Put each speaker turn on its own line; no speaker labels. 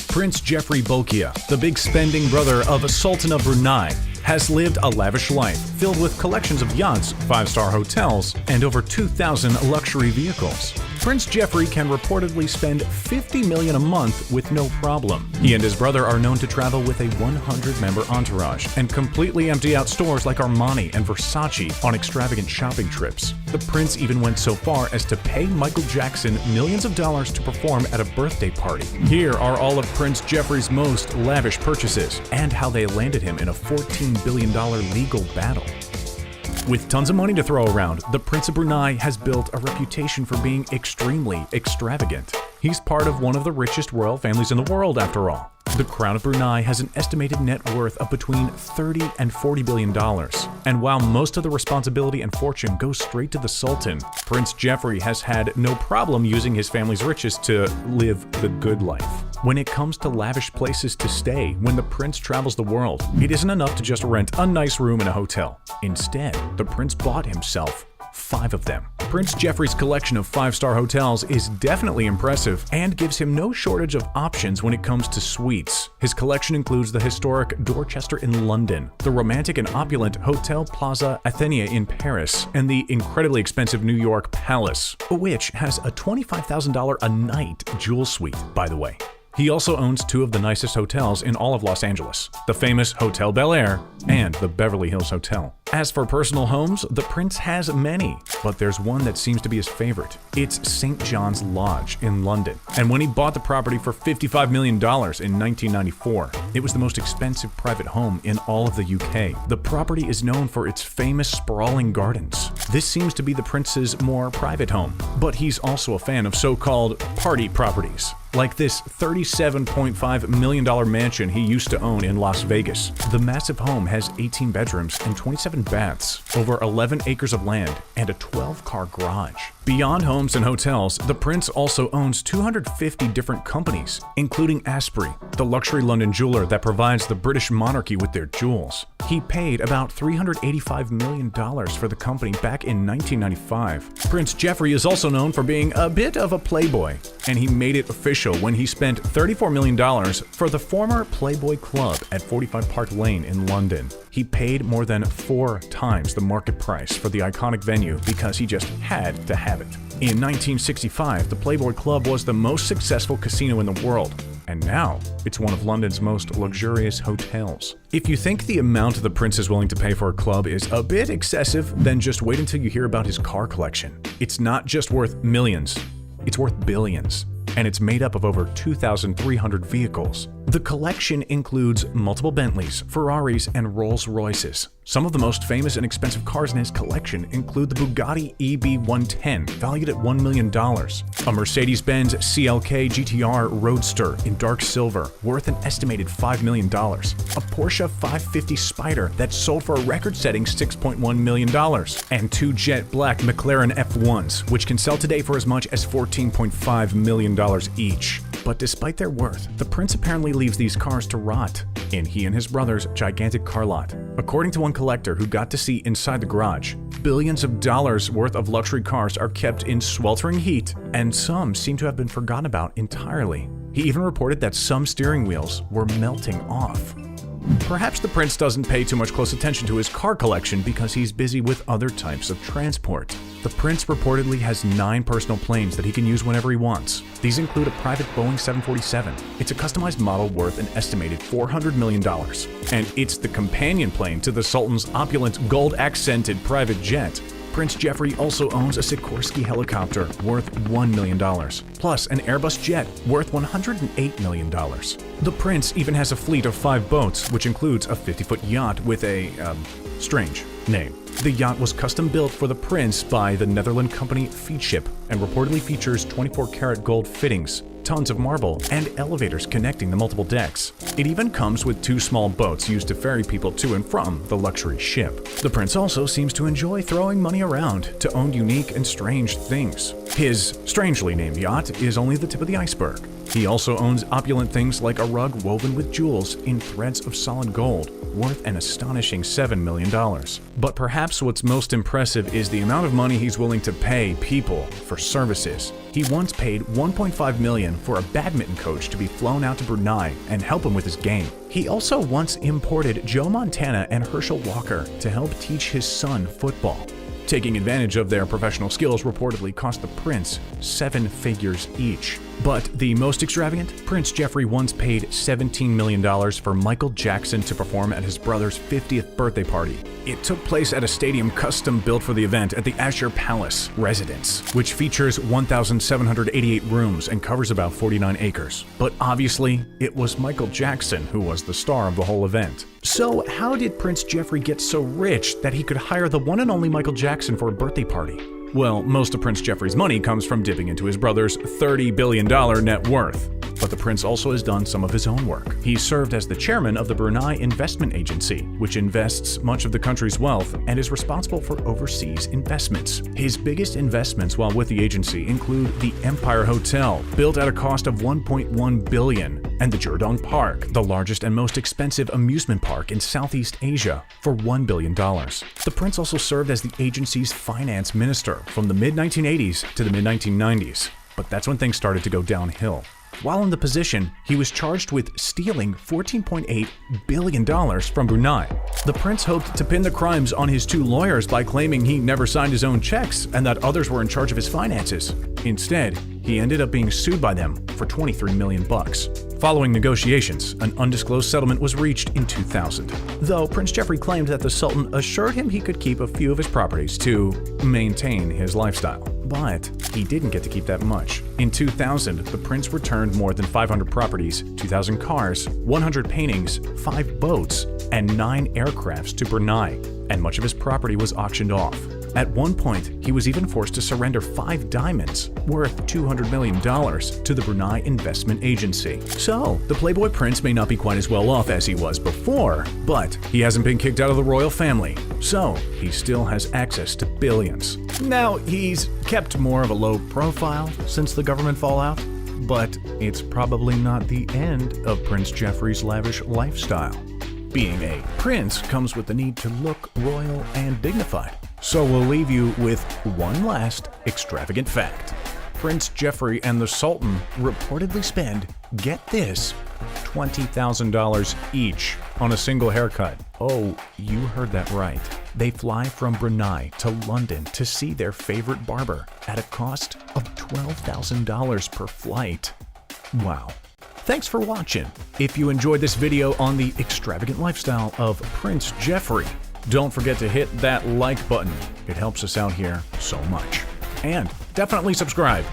Prince Jefri Bolkiah, the big spending brother of Sultan of Brunei, has lived a lavish life filled with collections of yachts, five-star hotels, and over 2,000 luxury vehicles. Prince Jefri can reportedly spend $50 million a month with no problem. He and his brother are known to travel with a 100-member entourage and completely empty out stores like Armani and Versace on extravagant shopping trips. The prince even went so far as to pay Michael Jackson millions of dollars to perform at a birthday party. Here are all of Prince Jefri's most lavish purchases and how they landed him in a $14 billion legal battle. With tons of money to throw around, the Prince of Brunei has built a reputation for being extremely extravagant. He's part of one of the richest royal families in the world, after all. The Crown of Brunei has an estimated net worth of between $30 and $40 billion. And while most of the responsibility and fortune goes straight to the Sultan, Prince Jefri has had no problem using his family's riches to live the good life. When it comes to lavish places to stay when the prince travels the world, it isn't enough to just rent a nice room in a hotel. Instead, the prince bought himself 5 of them. Prince Jefri's collection of 5-star hotels is definitely impressive and gives him no shortage of options when it comes to suites. His collection includes the historic Dorchester in London, the romantic and opulent Hotel Plaza Athénée in Paris, and the incredibly expensive New York Palace, which has a $25,000 a night jewel suite, by the way. He also owns 2 of the nicest hotels in all of Los Angeles, the famous Hotel Bel Air and the Beverly Hills Hotel. As for personal homes, the prince has many, but there's one that seems to be his favorite. It's St. John's Lodge in London. And when he bought the property for $55 million in 1994, it was the most expensive private home in all of the UK. The property is known for its famous sprawling gardens. This seems to be the prince's more private home, but he's also a fan of so-called party properties, like this $37.5 million mansion he used to own in Las Vegas. The massive home has 18 bedrooms and 27 baths, over 11 acres of land, and a 12-car garage. Beyond homes and hotels, the prince also owns 250 different companies, including Asprey, the luxury London jeweler that provides the British monarchy with their jewels. He paid about $385 million for the company back in 1995. Prince Jefri is also known for being a bit of a playboy, and he made it official when he spent $34 million for the former Playboy Club at 45 Park Lane in London. He paid more than 4 times the market price for the iconic venue because he just had to have it. In 1965, the Playboy Club was the most successful casino in the world, and now it's one of London's most luxurious hotels. If you think the amount the prince is willing to pay for a club is a bit excessive, then just wait until you hear about his car collection. It's not just worth millions, it's worth billions. And it's made up of over 2,300 vehicles. The collection includes multiple Bentleys, Ferraris, and Rolls-Royces. Some of the most famous and expensive cars in his collection include the Bugatti EB110, valued at $1 million, a Mercedes-Benz CLK GTR Roadster in dark silver, worth an estimated $5 million, a Porsche 550 Spider that sold for a record-setting $6.1 million, and 2 jet black McLaren F1s, which can sell today for as much as $14.5 million each. But despite their worth, the prince apparently leaves these cars to rot in he and his brother's gigantic car lot. According to one collector who got to see inside the garage, billions of dollars worth of luxury cars are kept in sweltering heat, and some seem to have been forgotten about entirely. He even reported that some steering wheels were melting off. Perhaps the prince doesn't pay too much close attention to his car collection because he's busy with other types of transport. The prince reportedly has 9 personal planes that he can use whenever he wants. These include a private Boeing 747. It's a customized model worth an estimated $400 million. And it's the companion plane to the Sultan's opulent gold-accented private jet. Prince Jefri also owns a Sikorsky helicopter worth $1 million, plus an Airbus jet worth $108 million. The prince even has a fleet of 5 boats, which includes a 50-foot yacht with a, strange name. The yacht was custom built for the prince by the Netherlands company Feedship and reportedly features 24-karat gold fittings, tons of marble, and elevators connecting the multiple decks. It even comes with 2 small boats used to ferry people to and from the luxury ship. The prince also seems to enjoy throwing money around to own unique and strange things. His strangely named yacht is only the tip of the iceberg. He also owns opulent things like a rug woven with jewels in threads of solid gold, worth an astonishing $7 million. But perhaps what's most impressive is the amount of money he's willing to pay people for services. He once paid $1.5 million for a badminton coach to be flown out to Brunei and help him with his game. He also once imported Joe Montana and Herschel Walker to help teach his son football. Taking advantage of their professional skills reportedly cost the prince 7 figures each. But the most extravagant? Prince Jefri once paid $17 million for Michael Jackson to perform at his brother's 50th birthday party. It took place at a stadium custom built for the event at the Azure Palace residence, which features 1,788 rooms and covers about 49 acres. But obviously, it was Michael Jackson who was the star of the whole event. So how did Prince Jefri get so rich that he could hire the one and only Michael Jackson for a birthday party? Well, most of Prince Jefri's money comes from dipping into his brother's $30 billion net worth. But the prince also has done some of his own work. He served as the chairman of the Brunei Investment Agency, which invests much of the country's wealth and is responsible for overseas investments. His biggest investments while with the agency include the Empire Hotel, built at a cost of $1.1 billion, and the Jurong Park, the largest and most expensive amusement park in Southeast Asia, for $1 billion. The prince also served as the agency's finance minister from the mid-1980s to the mid-1990s, but that's when things started to go downhill. While in the position, he was charged with stealing $14.8 billion from Brunei. The prince hoped to pin the crimes on his 2 lawyers by claiming he never signed his own checks and that others were in charge of his finances. Instead, he ended up being sued by them for $23 million. Following negotiations, an undisclosed settlement was reached in 2000, though Prince Jefri claimed that the Sultan assured him he could keep a few of his properties to maintain his lifestyle. But he didn't get to keep that much. In 2000, the prince returned more than 500 properties, 2,000 cars, 100 paintings, 5 boats, and 9 aircrafts to Brunei, and much of his property was auctioned off. At one point, he was even forced to surrender 5 diamonds, worth $200 million, to the Brunei Investment Agency. So, the Playboy Prince may not be quite as well off as he was before, but he hasn't been kicked out of the royal family, so he still has access to billions. Now, he's kept more of a low profile since the government fallout, but it's probably not the end of Prince Jefri's lavish lifestyle. Being a prince comes with the need to look royal and dignified. So we'll leave you with one last extravagant fact. Prince Jefri and the Sultan reportedly spend, get this, $20,000 each on a single haircut. Oh, you heard that right. They fly from Brunei to London to see their favorite barber at a cost of $12,000 per flight. Wow. Thanks for watching. If you enjoyed this video on the extravagant lifestyle of Prince Jefri, don't forget to hit that like button. It helps us out here so much. And definitely subscribe.